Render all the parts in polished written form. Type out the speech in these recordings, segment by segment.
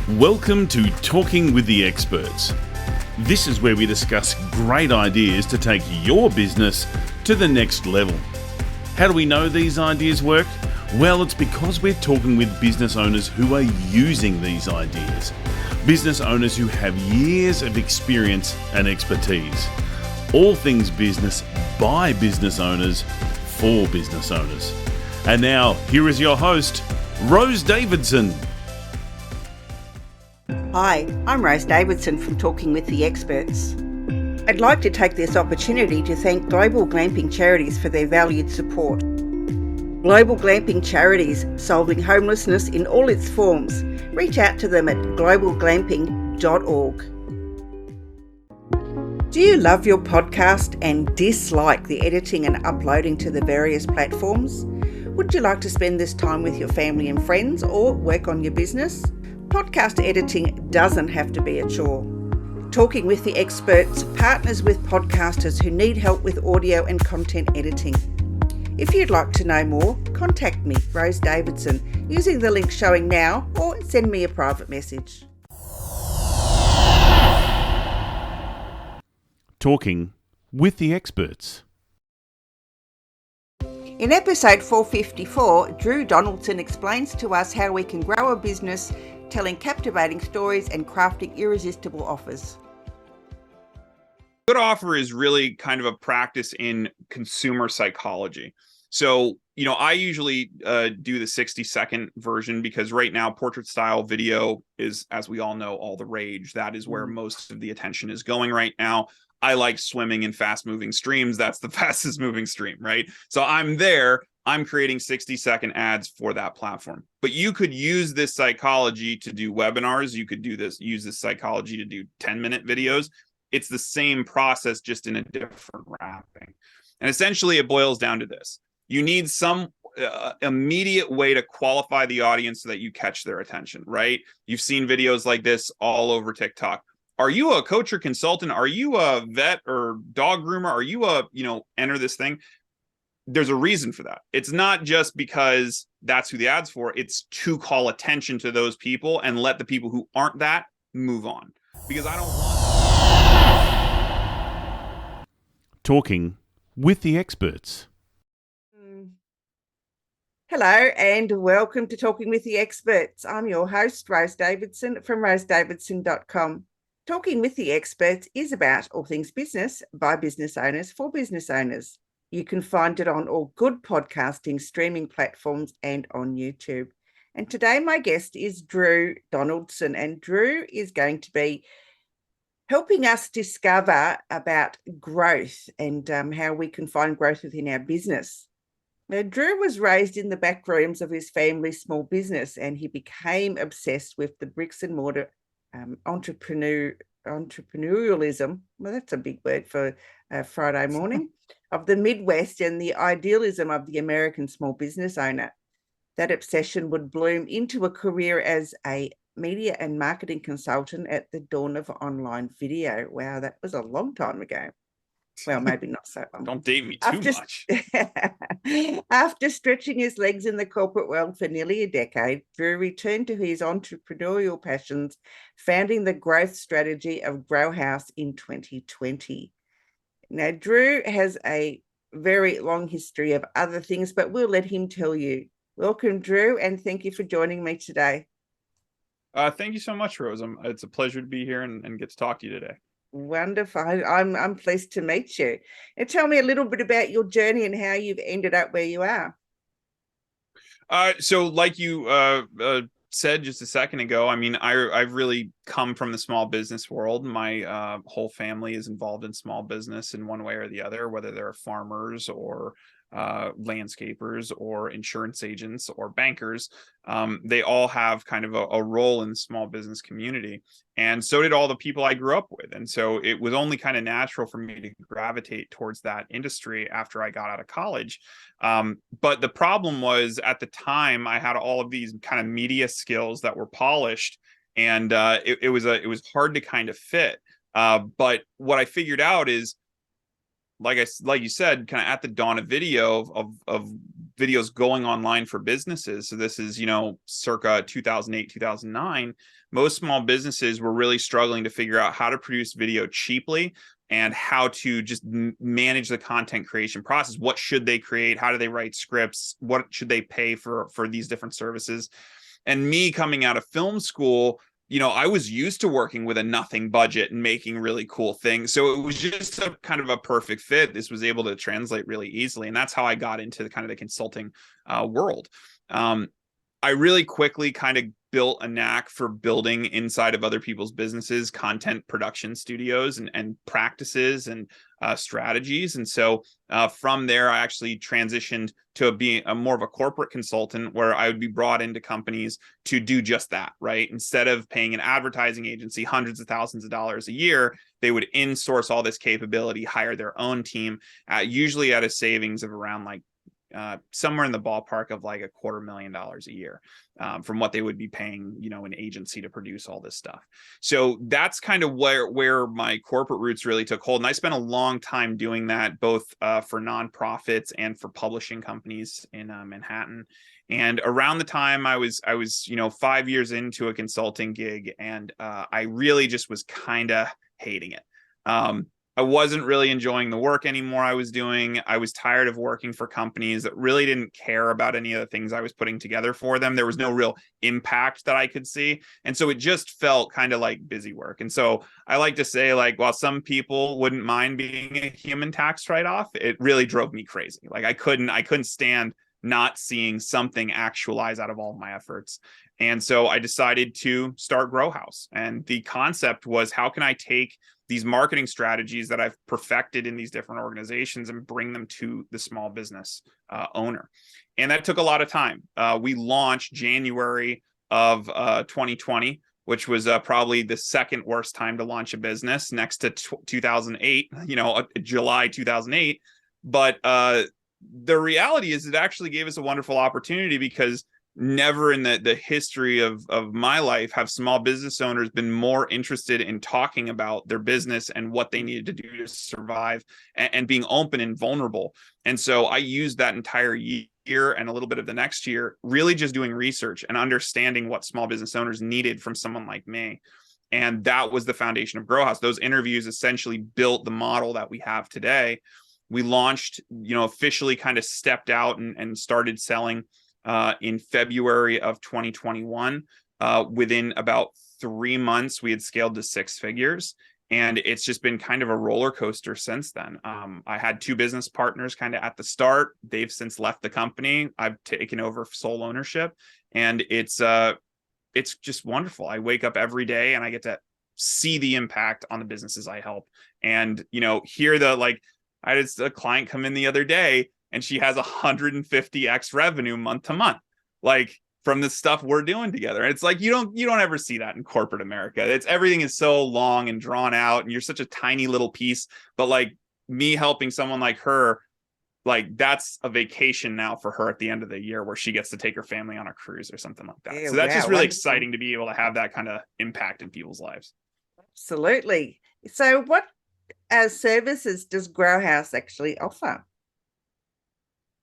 Welcome to Talking with the Experts. This is where we discuss great ideas to take your business to the next level. How do we know these ideas work? Well, it's because we're talking with business owners who are using these ideas. Business owners who have years of experience and expertise. All things business by business owners for business owners. And now, here is your host, Rose Davidson. Hi, I'm Rose Davidson from Talking with the Experts. I'd like to take this opportunity to thank Global Glamping Charities for their valued support. Global Glamping Charities, solving homelessness in all its forms. Reach out to them at globalglamping.org. Do you love your podcast and dislike the editing and uploading to the various platforms? Would you like to spend this time with your family and friends or work on your business? Podcast editing doesn't have to be a chore. Talking with the Experts partners with podcasters who need help with audio and content editing. If you'd like to know more, contact me, Rose Davidson, using the link showing now or send me a private message. Talking with the Experts. In episode 454, Drew Donaldson explains to us how we can grow a business telling captivating stories and crafting irresistible offers. Good offer is really kind of a practice in consumer psychology. So, I usually do the 60-second version because right now portrait style video is, as we all know, all the rage. That is where most of the attention is going right now. I like swimming in fast moving streams. That's the fastest moving stream, right? So I'm creating 60-second ads for that platform. But you could use this psychology to do webinars. You could use this psychology to do 10-minute videos. It's the same process, just in a different wrapping. And essentially it boils down to this. You need some immediate way to qualify the audience so that you catch their attention, right? You've seen videos like this all over TikTok. Are you a coach or consultant? Are you a vet or dog groomer? Are you enter this thing? There's a reason for that. It's not just because that's who the ad's for. It's to call attention to those people and let the people who aren't that move on. Because I don't want... Talking with the Experts. Hello and welcome to Talking with the Experts. I'm your host, Rose Davidson from rosedavidson.com. Talking with the Experts is about all things business by business owners for business owners. You can find it on all good podcasting streaming platforms and on YouTube. And today my guest is Drew Donaldson, and Drew is going to be helping us discover about growth and how we can find growth within our business. Now, Drew was raised in the back rooms of his family's small business, and he became obsessed with the bricks and mortar entrepreneurialism. Well, that's a big word for Friday morning. Of the Midwest and the idealism of the American small business owner. That obsession would bloom into a career as a media and marketing consultant at the dawn of online video. Wow, that was a long time ago. Well, maybe not so long. Don't date me too much. After stretching his legs in the corporate world for nearly a decade, Drew returned to his entrepreneurial passions, founding the growth strategy of GroHaus in 2020. Now, Drew has a very long history of other things, but we'll let him tell you. Welcome, Drew, and thank you for joining me today. Thank you so much, Rose. It's a pleasure to be here and get to talk to you today. Wonderful. I'm pleased to meet you. And tell me a little bit about your journey and how you've ended up where you are. So like you said just a second ago, I've really come from the small business world. My whole family is involved in small business in one way or the other, whether they're farmers or landscapers or insurance agents or bankers. They all have kind of a role in the small business community. And so did all the people I grew up with. And so it was only kind of natural for me to gravitate towards that industry after I got out of college. But the problem was, at the time, I had all of these kind of media skills that were polished, and it was hard to kind of fit. But what I figured out is, like you said, kind of at the dawn of video, of videos going online for businesses. So this is, circa 2008, 2009. Most small businesses were really struggling to figure out how to produce video cheaply and how to just manage the content creation process. What should they create? How do they write scripts? What should they pay for these different services? And me coming out of film school, I was used to working with a nothing budget and making really cool things. So it was just a kind of a perfect fit. This was able to translate really easily. And that's how I got into the consulting world. I really quickly kind of built a knack for building inside of other people's businesses, content production studios and practices and strategies. And so from there, I actually transitioned to being more of a corporate consultant, where I would be brought into companies to do just that, right? Instead of paying an advertising agency hundreds of thousands of dollars a year, they would insource all this capability, hire their own team, usually at a savings of around somewhere in the ballpark of like $250,000 a year from what they would be paying, an agency to produce all this stuff. So that's kind of where my corporate roots really took hold. And I spent a long time doing that, both for nonprofits and for publishing companies in Manhattan. And around the time I was 5 years into a consulting gig, and I really just was kind of hating it. I wasn't really enjoying the work anymore I was doing. I was tired of working for companies that really didn't care about any of the things I was putting together for them. There was no real impact that I could see. And so it just felt kind of like busy work. And so I like to say, while some people wouldn't mind being a human tax write-off, it really drove me crazy. I couldn't stand not seeing something actualize out of all of my efforts. And so I decided to start GroHaus. And the concept was, how can I take these marketing strategies that I've perfected in these different organizations and bring them to the small business owner? And that took a lot of time. We launched January of 2020, which was probably the second worst time to launch a business, next to 2008, July 2008. But the reality is, it actually gave us a wonderful opportunity, because never in the history of my life have small business owners been more interested in talking about their business and what they needed to do to survive, and being open and vulnerable. And so I used that entire year and a little bit of the next year really just doing research and understanding what small business owners needed from someone like me. And that was the foundation of GroHaus. Those interviews essentially built the model that we have today. We launched, officially kind of stepped out and started selling in February of 2021. Within about 3 months, we had scaled to 6 figures. And it's just been kind of a roller coaster since then. I had 2 business partners kind of at the start. They've since left the company. I've taken over sole ownership. And it's just wonderful. I wake up every day and I get to see the impact on the businesses I help. And, hear I had a client come in the other day, and she has 150x revenue month to month, from the stuff we're doing together. And it's you don't ever see that in corporate America. Everything is so long and drawn out, and you're such a tiny little piece. But me helping someone like her, that's a vacation now for her at the end of the year, where she gets to take her family on a cruise or something like that. Yeah, so that's just really exciting to be able to have that kind of impact in people's lives. Absolutely. So what services does GroHaus actually offer?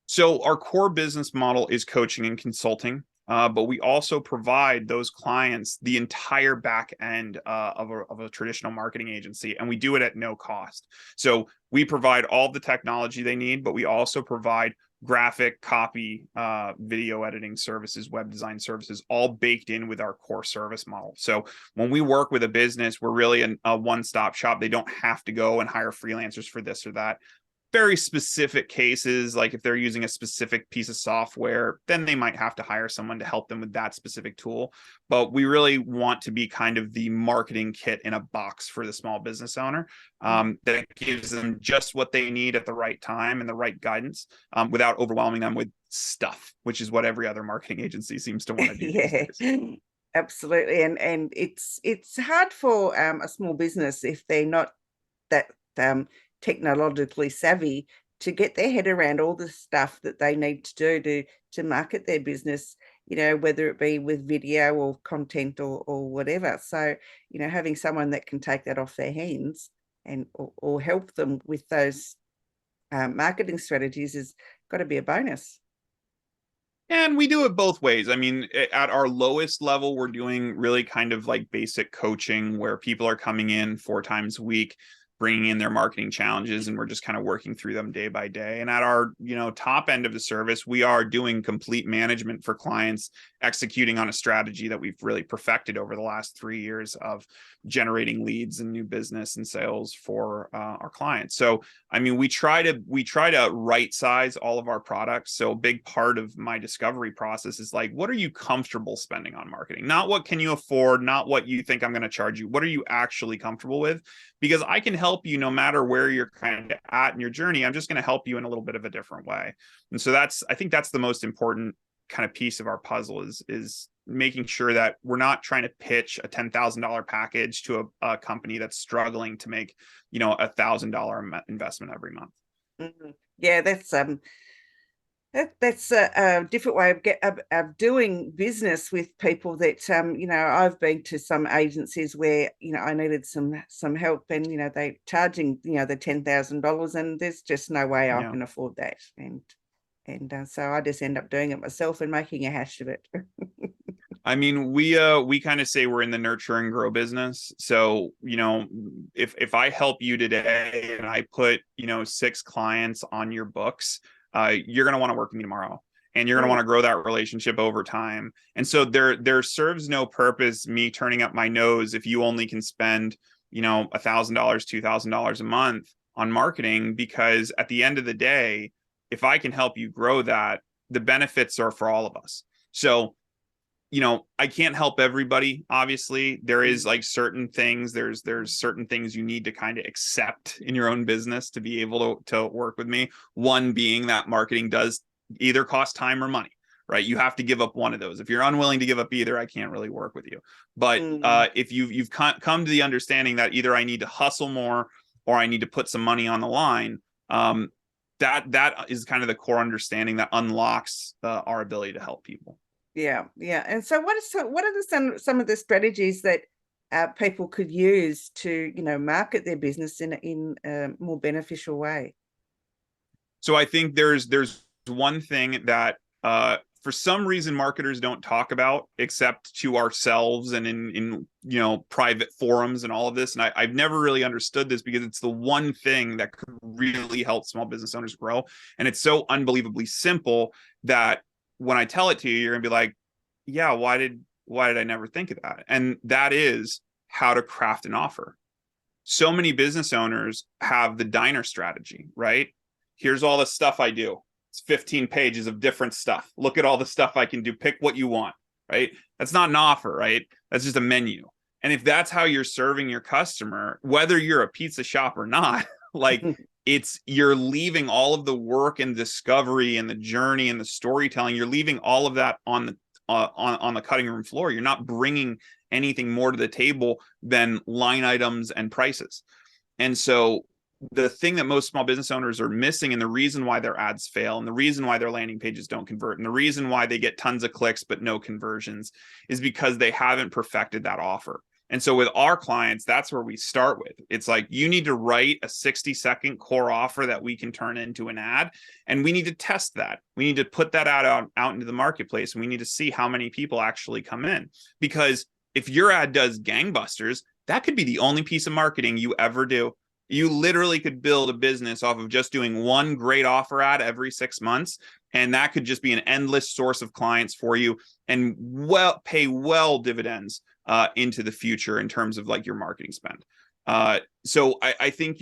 So our core business model is coaching and consulting, but we also provide those clients the entire back end of a traditional marketing agency, and we do it at no cost. So we provide all the technology they need, but we also provide graphic, copy, video editing services, web design services, all baked in with our core service model. So when we work with a business, we're really a one-stop shop. They don't have to go and hire freelancers for this or that. Very specific cases, like if they're using a specific piece of software, then they might have to hire someone to help them with that specific tool. But we really want to be kind of the marketing kit in a box for the small business owner, that gives them just what they need at the right time and the right guidance, without overwhelming them with stuff, which is what every other marketing agency seems to want to do. Yeah, absolutely. And it's hard for a small business, if they're not that technologically savvy, to get their head around all the stuff that they need to do to market their business, whether it be with video or content or whatever. So, having someone that can take that off their hands and or help them with those marketing strategies has got to be a bonus. And we do it both ways. I mean, at our lowest level, we're doing really kind of like basic coaching where people are coming in 4 times a week, bringing in their marketing challenges, and we're just kind of working through them day by day. And at our, top end of the service, we are doing complete management for clients, executing on a strategy that we've really perfected over the last 3 years of generating leads and new business and sales for our clients. So, I mean, we try to right size all of our products. So a big part of my discovery process is like, what are you comfortable spending on marketing? Not what can you afford, not what you think I'm going to charge you. What are you actually comfortable with? Because I can help you no matter where you're kind of at in your journey. I'm just going to help you in a little bit of a different way. And so I think that's the most important kind of piece of our puzzle is making sure that we're not trying to pitch a $10,000 package to a company that's struggling to make, $1,000 investment every month. Mm-hmm. Yeah, that's a different way of doing business with people that, I've been to some agencies where, I needed some help and, they charging, the $10,000 and there's just no way I can afford that. And so I just end up doing it myself and making a hash of it. I mean, we kind of say we're in the nurture and grow business. So, if I help you today and I put, 6 clients on your books, you're going to want to work with me tomorrow, and you're going to want to grow that relationship over time. And so there serves no purpose me turning up my nose if you only can spend, $1,000, $2,000 a month on marketing, because at the end of the day, if I can help you grow that, the benefits are for all of us. So, I can't help everybody. Obviously, there is like certain things, there's certain things you need to kind of accept in your own business to be able to work with me. One being that marketing does either cost time or money, right? You have to give up one of those. If you're unwilling to give up either, I can't really work with you. But if you've come to the understanding that either I need to hustle more or I need to put some money on the line, that is kind of the core understanding that unlocks our ability to help people. Yeah. And so what are some of the strategies that people could use to, market their business in a more beneficial way? So I think there's one thing that for some reason marketers don't talk about except to ourselves and in private forums and all of this. And I've never really understood this because it's the one thing that could really help small business owners grow. And it's so unbelievably simple that when I tell it to you, you're gonna be like, yeah, why did I never think of that? And that is how to craft an offer. So many business owners have the diner strategy, right? Here's all the stuff I do. It's 15 pages of different stuff. Look at all the stuff I can do. Pick what you want, right? That's not an offer, right? That's just a menu. And if that's how you're serving your customer, whether you're a pizza shop or not, like you're leaving all of the work and discovery and the journey and the storytelling, you're leaving all of that on the cutting room floor. You're not bringing anything more to the table than line items and prices. And so the thing that most small business owners are missing, and the reason why their ads fail, and the reason why their landing pages don't convert, and the reason why they get tons of clicks but no conversions, is because they haven't perfected that offer. And so with our clients, that's where we start with. It's like, you need to write a 60-second core offer that we can turn into an ad. And we need to test that. We need to put that out into the marketplace. And we need to see how many people actually come in. Because if your ad does gangbusters, that could be the only piece of marketing you ever do. You literally could build a business off of just doing one great offer ad every 6 months. And that could just be an endless source of clients for you and pay dividends into the future in terms of like your marketing spend. So I think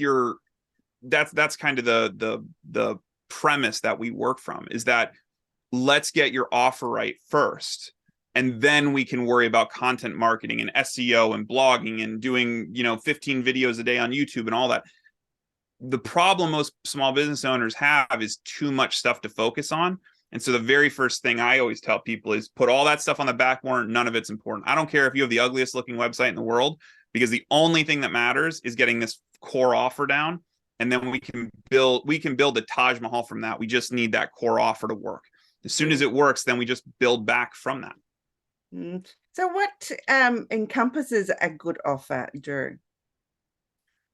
that's kind of the premise that we work from, is that let's get your offer right first. And then we can worry about content marketing and SEO and blogging and doing, 15 videos a day on YouTube and all that. The problem most small business owners have is too much stuff to focus on. And so the very first thing I always tell people is put all that stuff on the back burner. None of it's important. I don't care if you have the ugliest looking website in the world, because the only thing that matters is getting this core offer down. And then we can build the Taj Mahal from that. We just need that core offer to work. As soon as it works, then we just build back from that. So what encompasses a good offer, Drew?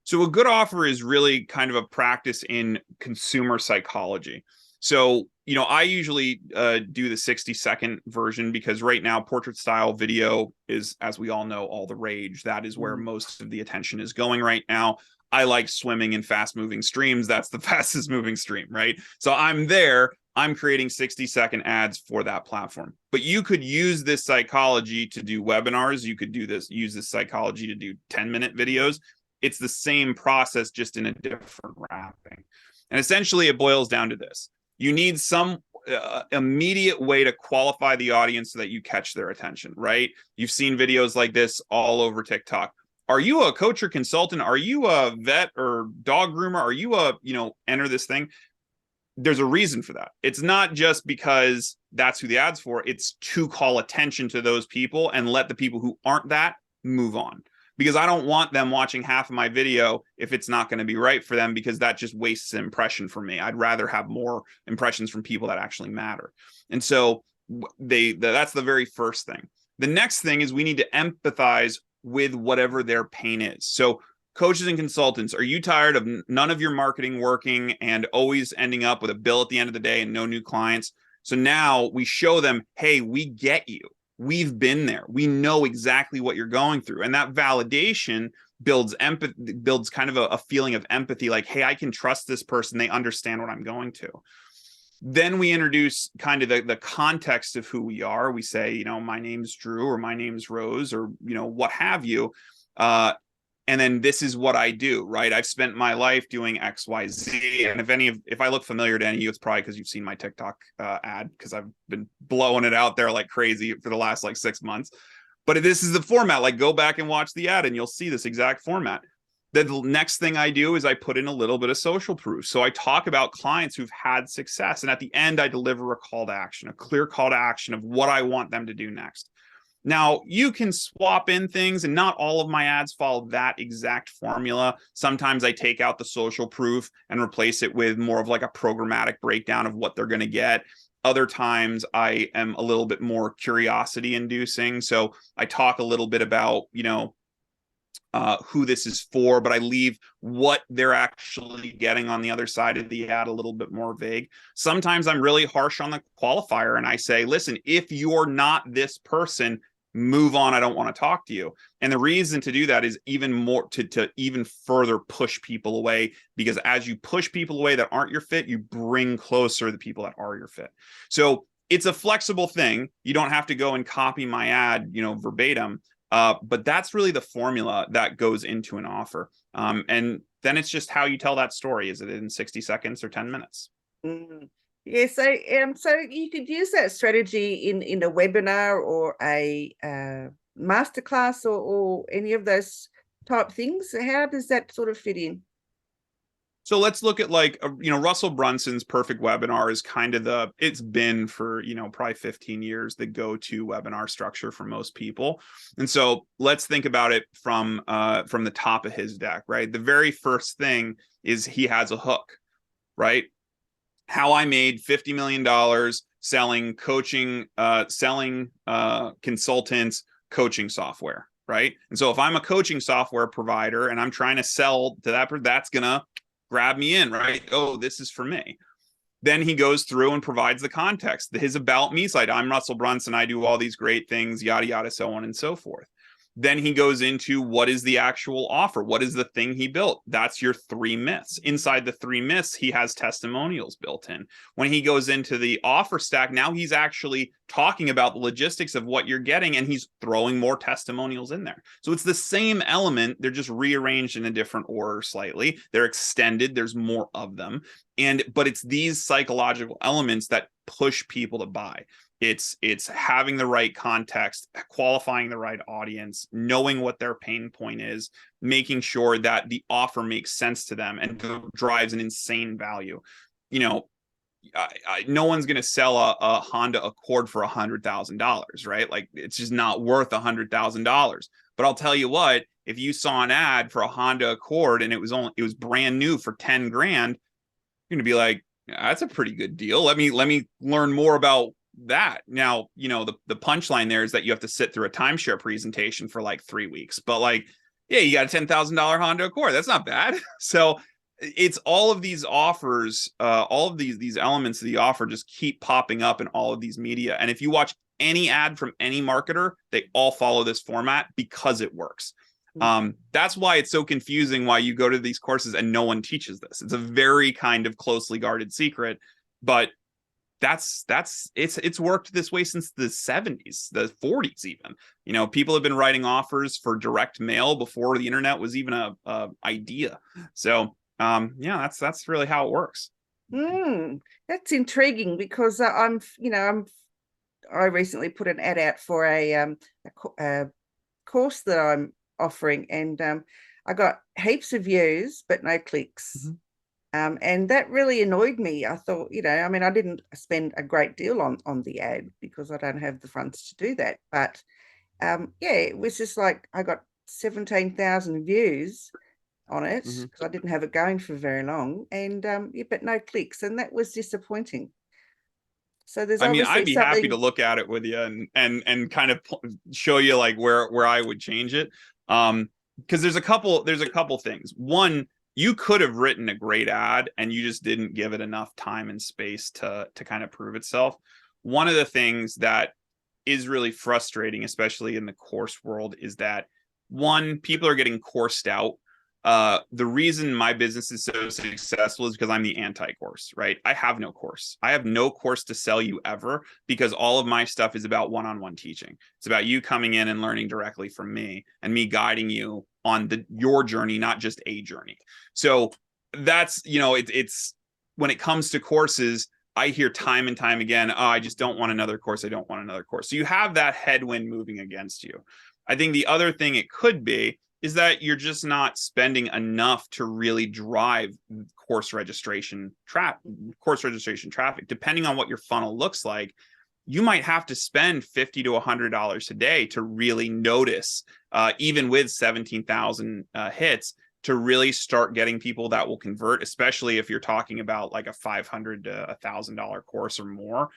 So a good offer is really kind of a practice in consumer psychology. So, I usually do the 60-second version because right now portrait style video is, as we all know, all the rage. That is where most of the attention is going right now. I like swimming in fast moving streams. That's the fastest moving stream, right? So I'm creating 60-second ads for that platform. But you could use this psychology to do webinars. You could use this psychology to do 10-minute videos. It's the same process, just in a different wrapping. And essentially it boils down to this. You need some immediate way to qualify the audience so that you catch their attention, right? You've seen videos like this all over TikTok. Are you a coach or consultant? Are you a vet or dog groomer? Are you enter this thing? There's a reason for that. It's not just because that's who the ad's for. It's to call attention to those people and let the people who aren't that move on. Because I don't want them watching half of my video if it's not going to be right for them, because that just wastes an impression for me. I'd rather have more impressions from people that actually matter. And so that's the very first thing. The next thing is we need to empathize with whatever their pain is. So coaches and consultants, are you tired of none of your marketing working and always ending up with a bill at the end of the day and no new clients? So now we show them, hey, we get you. We've been there. We know exactly what you're going through. And that validation builds empathy, builds kind of a feeling of empathy, like, hey, I can trust this person. They understand what I'm going to. Then we introduce kind of the context of who we are. We say, my name's Drew, or my name's Rose, or, what have you. And then this is what I do, right? I've spent my life doing X, Y, Z. And if I look familiar to any of you, it's probably because you've seen my TikTok ad, because I've been blowing it out there like crazy for the last 6 months. But this is the format. Go back and watch the ad and you'll see this exact format. The next thing I do is I put in a little bit of social proof. So I talk about clients who've had success. And at the end, I deliver a call to action, a clear call to action of what I want them to do next. Now, you can swap in things, and not all of my ads follow that exact formula. Sometimes I take out the social proof and replace it with more of a programmatic breakdown of what they're going to get. Other times I am a little bit more curiosity inducing. So I talk a little bit about, who this is for, but I leave what they're actually getting on the other side of the ad a little bit more vague. Sometimes I'm really harsh on the qualifier and I say, listen, if you're not this person, move on. I don't want to talk to you. And the reason to do that is even more to even further push people away, because as you push people away that aren't your fit, you bring closer the people that are your fit. So it's a flexible thing. You don't have to go and copy my ad, verbatim. But that's really the formula that goes into an offer. And then it's just how you tell that story. Is it in 60 seconds or 10 minutes? Yeah, so you could use that strategy in a webinar or a masterclass or any of those type things. How does that sort of fit in? So let's look at Russell Brunson's perfect webinar is kind of it's been for, probably 15 years, the go-to webinar structure for most people. And so let's think about it from the top of his deck, right? The very first thing is he has a hook, right? How I made $50 million selling coaching, consultants coaching software, right? And so if I'm a coaching software provider and I'm trying to sell to that, that's going to grab me in, right? Oh, this is for me. Then he goes through and provides the context, his about me slide. I'm Russell Brunson. I do all these great things, yada, yada, so on and so forth. Then he goes into what is the actual offer? What is the thing he built? That's your 3 myths. Inside the 3 myths, he has testimonials built in. When he goes into the offer stack, now he's actually talking about the logistics of what you're getting, and he's throwing more testimonials in there. So it's the same element. They're just rearranged in a different order slightly. They're extended. There's more of them. But it's these psychological elements that push people to buy. It's having the right context, qualifying the right audience, knowing what their pain point is, making sure that the offer makes sense to them and drives an insane value. No one's going to sell a Honda Accord for $100,000, right? It's just not worth $100,000. But I'll tell you what, if you saw an ad for a Honda Accord and it was brand new for 10 grand, you're going to be like, that's a pretty good deal. Let me learn more about that. Now, the punchline there is that you have to sit through a timeshare presentation for 3 weeks, but you got a $10,000 Honda Accord. That's not bad. So it's all of these offers, all of these elements of the offer just keep popping up in all of these media. And if you watch any ad from any marketer, they all follow this format because it works. That's why it's so confusing why you go to these courses and no one teaches this. It's a very kind of closely guarded secret, but it's worked this way since the 70s, the 40s even. You know, people have been writing offers for direct mail before the internet was even a idea. So yeah, that's really how it works. That's intriguing because I recently put an ad out for a course that I'm offering, and I got heaps of views but no clicks. And that really annoyed me. I thought, I mean, I didn't spend a great deal on the ad because I don't have the funds to do that. But it was just like I got 17,000 views on it because I didn't have it going for very long, and but no clicks, and that was disappointing. So there's I'd be happy to look at it with you and kind of show you like where I would change it. Because there's a couple things. One, you could have written a great ad and you just didn't give it enough time and space to kind of prove itself. One of the things that is really frustrating, especially in the course world, is that one, people are getting coursed out. The reason my business is so successful is because I'm the anti-course, right? I have no course. I have no course to sell you ever because all of my stuff is about one-on-one teaching. It's about you coming in and learning directly from me and me guiding you on your journey, not just a journey. So that's, it's when it comes to courses, I hear time and time again, oh, I just don't want another course. I don't want another course. So you have that headwind moving against you. I think the other thing it could be is that you're just not spending enough to really drive course registration traffic. Depending on what your funnel looks like, you might have to spend $50 to $100 a day to really notice, even with 17,000 hits, to really start getting people that will convert, especially if you're talking about like a $500 to $1,000 course or more.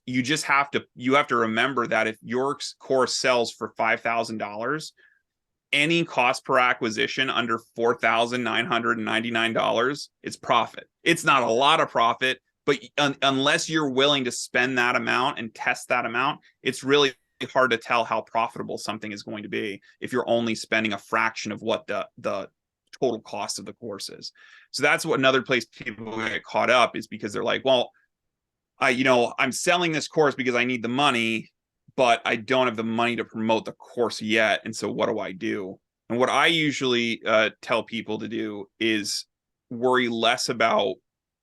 You have to remember that if your course sells for $5,000, any cost per acquisition under $4,999 is profit. It's not a lot of profit, but unless you're willing to spend that amount and test that amount, it's really hard to tell how profitable something is going to be if you're only spending a fraction of what the total cost of the course is. So that's what another place people get caught up is because they're like, well, I'm selling this course because I need the money, but I don't have the money to promote the course yet. And so what do I do? And what I usually tell people to do is worry less about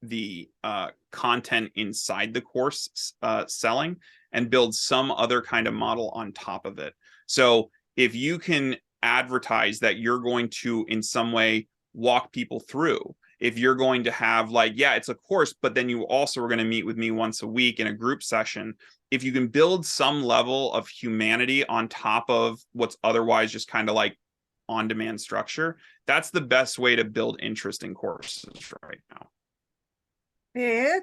the content inside the course selling and build some other kind of model on top of it. So if you can advertise that you're going to in some way walk people through, if you're going to have it's a course, but then you also are going to meet with me once a week in a group session. If you can build some level of humanity on top of what's otherwise just kind of like on-demand structure, that's the best way to build interest in courses right now. Yeah,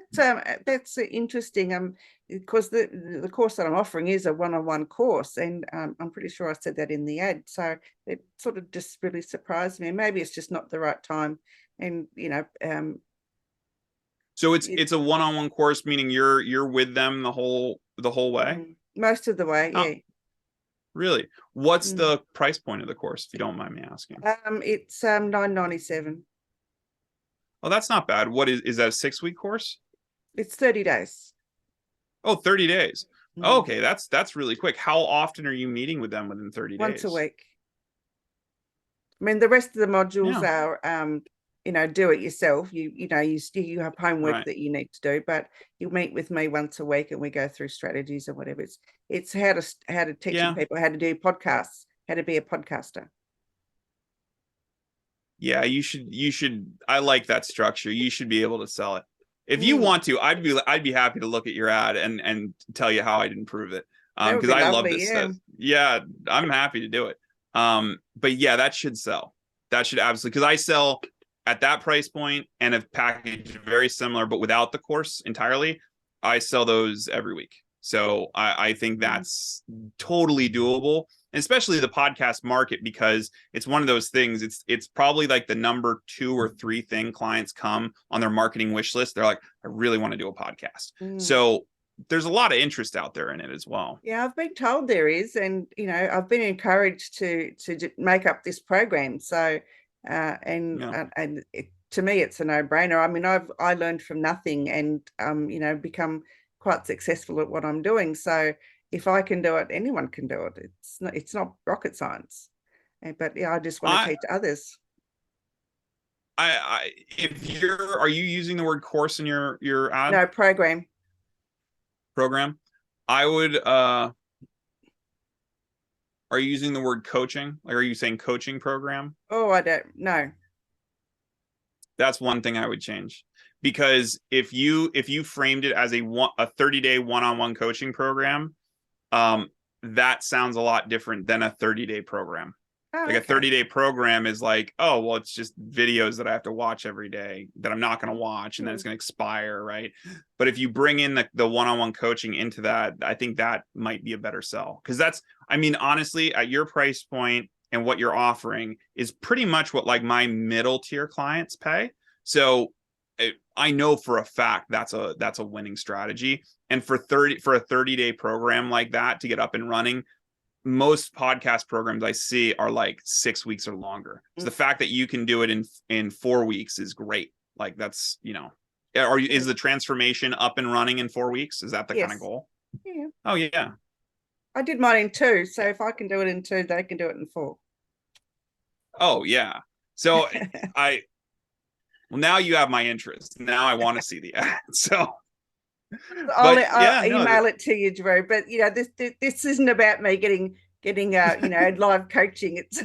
that's interesting. Because the course that I'm offering is a one-on-one course, and I'm pretty sure I said that in the ad. So it sort of just really surprised me. Maybe it's just not the right time, and So it's a one-on-one course, meaning you're with them the whole way. Most of the way, yeah. Really? What's the price point of the course, if you don't mind me asking? It's $9.97. Oh, that's not bad. What is that, a 6-week course? It's 30 days. Oh, 30 days. Oh, okay, that's really quick. How often are you meeting with them within 30 days? Once a week. I mean, the rest of the modules are do it yourself. You have homework that you need to do, but you meet with me once a week and we go through strategies or whatever. It's how to teaching people how to do podcasts, how to be a podcaster. Yeah, you should. I like that structure. You should be able to sell it. If you want to, I'd be happy to look at your ad and tell you how I'd improve it. Because I love this stuff. Yeah, I'm happy to do it. But yeah, that should sell. That should absolutely, because I sell at that price point and a package very similar, but without the course entirely. I sell those every week. So I think that's totally doable. especially the podcast market, because it's one of those things. It's probably like the number 2 or 3 thing clients come on their marketing wish list. They're like, I really want to do a podcast. So there's a lot of interest out there in it as well. Yeah, I've been told there is, and I've been encouraged to make up this program. So, and to me, it's a no-brainer. I mean, I learned from nothing, and become quite successful at what I'm doing. So, if I can do it, anyone can do it. It's not rocket science. But yeah, I just want to teach others. If are you using the word course in your ad? No, program. I would are you using the word coaching? Like, are you saying coaching program? Oh, I don't know. That's one thing I would change, because if you framed it as a 30-day one-on-one coaching program, that sounds a lot different than a 30-day program. Oh, like a 30-day program is like, oh, well, it's just videos that I have to watch every day that I'm not going to watch, and then it's going to expire, right? But if you bring in the one-on-one coaching into that, I think that might be a better sell, because honestly, at your price point and what you're offering is pretty much what like my middle tier clients pay. So I know for a fact that's a winning strategy. And for a 30-day program like that to get up and running, most podcast programs I see are like 6 weeks or longer. So the fact that you can do it in 4 weeks is great. Like, that's, is the transformation up and running in 4 weeks? Is that the kind of goal? Yeah. Oh yeah. I did mine in 2. So if I can do it in 2, they can do it in 4. Oh yeah. So well, now you have my interest. Now I want to see the ad. So I'll email it to you, Drew. But this isn't about me getting live coaching. It's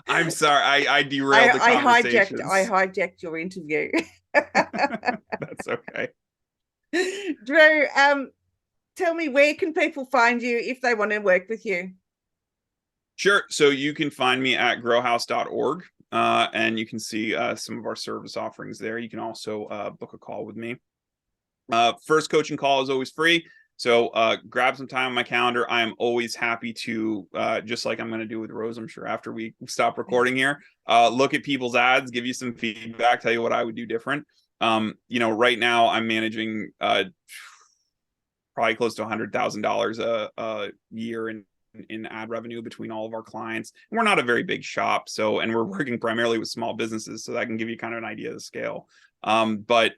I'm sorry, I derailed the conversation. I hijacked your interview. That's okay. Drew, tell me, where can people find you if they want to work with you? Sure. So you can find me at GroHaus.org, and you can see some of our service offerings there. You can also book a call with me. First coaching call is always free. So grab some time on my calendar. I am always happy to, just like I'm going to do with Rose, I'm sure, after we stop recording here, look at people's ads, give you some feedback, tell you what I would do different. Right now I'm managing probably close to $100,000 a year in ad revenue between all of our clients. And we're not a very big shop, and we're working primarily with small businesses, so that can give you kind of an idea of the scale. But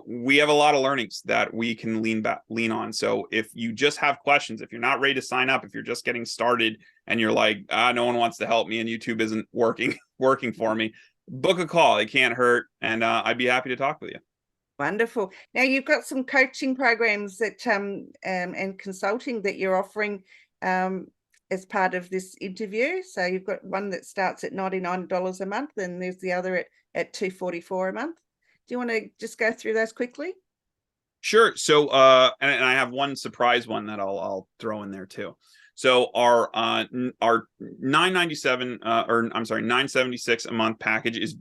we have a lot of learnings that we can lean on. So if you just have questions, if you're not ready to sign up, if you're just getting started and you're like, no one wants to help me and YouTube isn't working for me, book a call. It can't hurt, and I'd be happy to talk with you. Wonderful. Now you've got some coaching programs that and consulting that you're offering as part of this interview. So you've got one that starts at $99 a month, and there's the other at $244 a month. Do you want to just go through those quickly? Sure. So and I have one surprise one that I'll throw in there too. So our $976 a month package is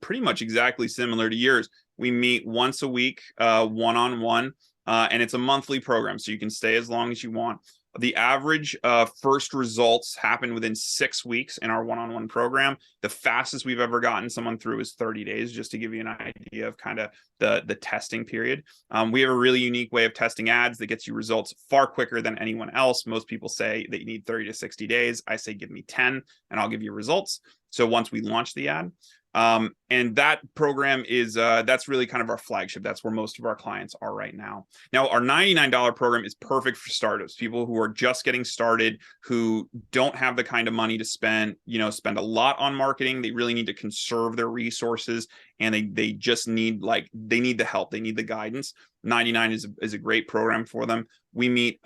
pretty much exactly similar to yours. We meet once a week, one-on-one, and it's a monthly program, so you can stay as long as you want. The average first results happen within 6 weeks in our one-on-one program. The fastest we've ever gotten someone through is 30 days, just to give you an idea of kind of the testing period. We have a really unique way of testing ads that gets you results far quicker than anyone else. Most people say that you need 30 to 60 days. I say give me 10 and I'll give you results. So once we launch the ad, and that program is that's really kind of our flagship. That's where most of our clients are right now. Now, our $99 program is perfect for startups, people who are just getting started, who don't have the kind of money to spend a lot on marketing. They really need to conserve their resources, and they just need they need the help. They need the guidance. 99 is a great program for them. We meet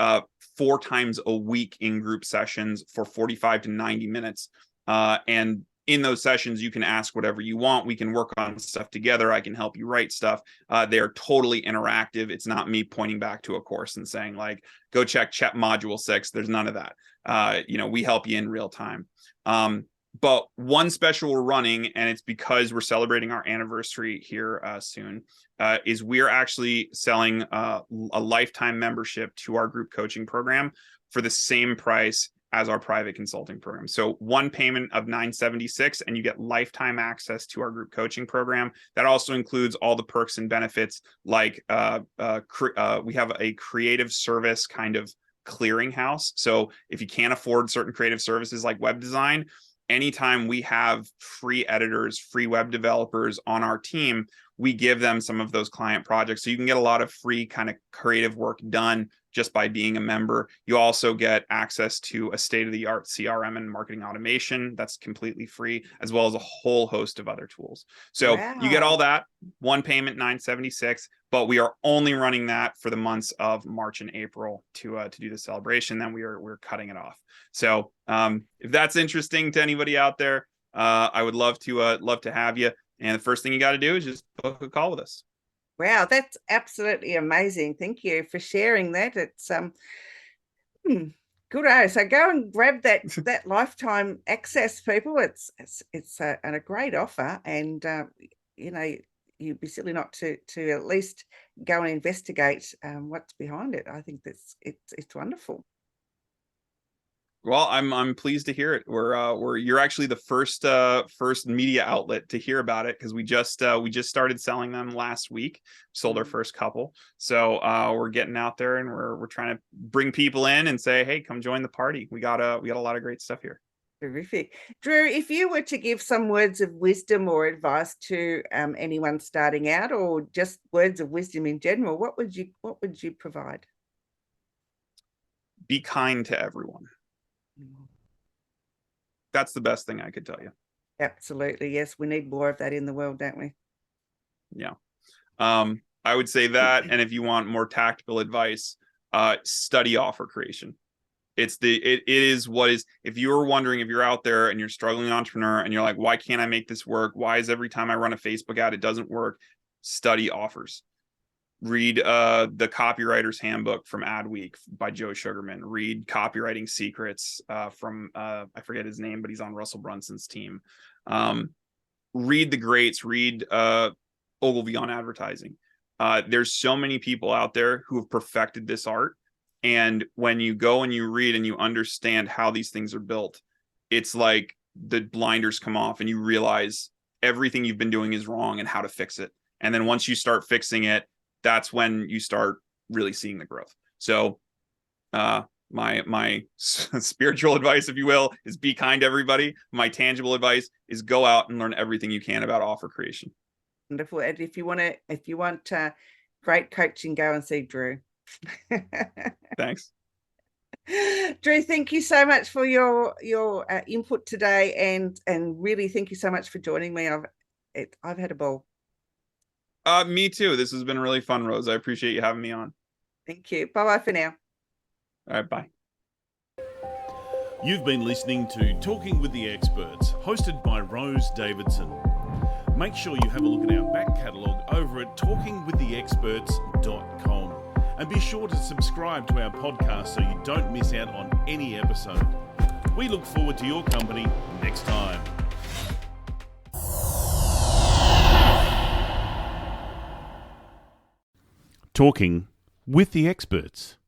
4 times a week in group sessions for 45 to 90 minutes. And in those sessions, you can ask whatever you want. We can work on stuff together. I can help you write stuff. They are totally interactive. It's not me pointing back to a course and saying, like, go check module 6. There's none of that. We help you in real time. But one special we're running, and it's because we're celebrating our anniversary here soon, is we're actually selling a lifetime membership to our group coaching program for the same price as our private consulting program. So one payment of $976, and you get lifetime access to our group coaching program. That also includes all the perks and benefits, like we have a creative service kind of clearinghouse. So if you can't afford certain creative services like web design, anytime we have free editors, free web developers on our team, we give them some of those client projects. So you can get a lot of free kind of creative work done just by being a member. You also get access to a state-of-the-art CRM and marketing automation that's completely free, as well as a whole host of other tools. So you get all that, one payment, $976, but we are only running that for the months of March and April to do the celebration. Then we're cutting it off. So if that's interesting to anybody out there, I would love to have you. And the first thing you got to do is just book a call with us. Wow, that's absolutely amazing. Thank you for sharing that. It's good. So go and grab that lifetime access, people. It's a great offer, and you'd be silly not to at least go and investigate what's behind it. I think it's wonderful. Well, I'm pleased to hear it. You're actually the first media outlet to hear about it, because we just started selling them last week. Sold our first couple, so we're getting out there, and we're trying to bring people in and say, hey, come join the party. We got a lot of great stuff here. Terrific. Drew, if you were to give some words of wisdom or advice to anyone starting out, or just words of wisdom in general, what would you provide? Be kind to everyone. That's the best thing I could tell you. Absolutely. Yes. We need more of that in the world, don't we? Yeah. I would say that. And if you want more tactical advice, study offer creation. It is what is, if you're wondering, if you're out there and you're struggling entrepreneur and you're like, why can't I make this work? Why is every time I run a Facebook ad, it doesn't work? Study offers. Read the Copywriter's Handbook from Adweek by Joe Sugarman. Read Copywriting Secrets from I forget his name, but he's on Russell Brunson's team. Read the greats. Read Ogilvy on advertising. There's so many people out there who have perfected this art, and when you go and you read and you understand how these things are built, it's like the blinders come off and you realize everything you've been doing is wrong and how to fix it. And then once you start fixing it, that's when you start really seeing the growth. So my spiritual advice, if you will, is be kind to everybody. My tangible advice is go out and learn everything you can about offer creation. Wonderful. And if you want great coaching, go and see Drew. Thanks. Drew, thank you so much for your input today, and really thank you so much for joining me. I've had a ball. Me too. This has been really fun, Rose. I appreciate you having me on. Thank you. Bye-bye for now. All right, bye. You've been listening to Talking with the Experts, hosted by Rose Davidson. Make sure you have a look at our back catalogue over at talkingwiththeexperts.com, and be sure to subscribe to our podcast so you don't miss out on any episode. We look forward to your company next time. Talking with the Experts.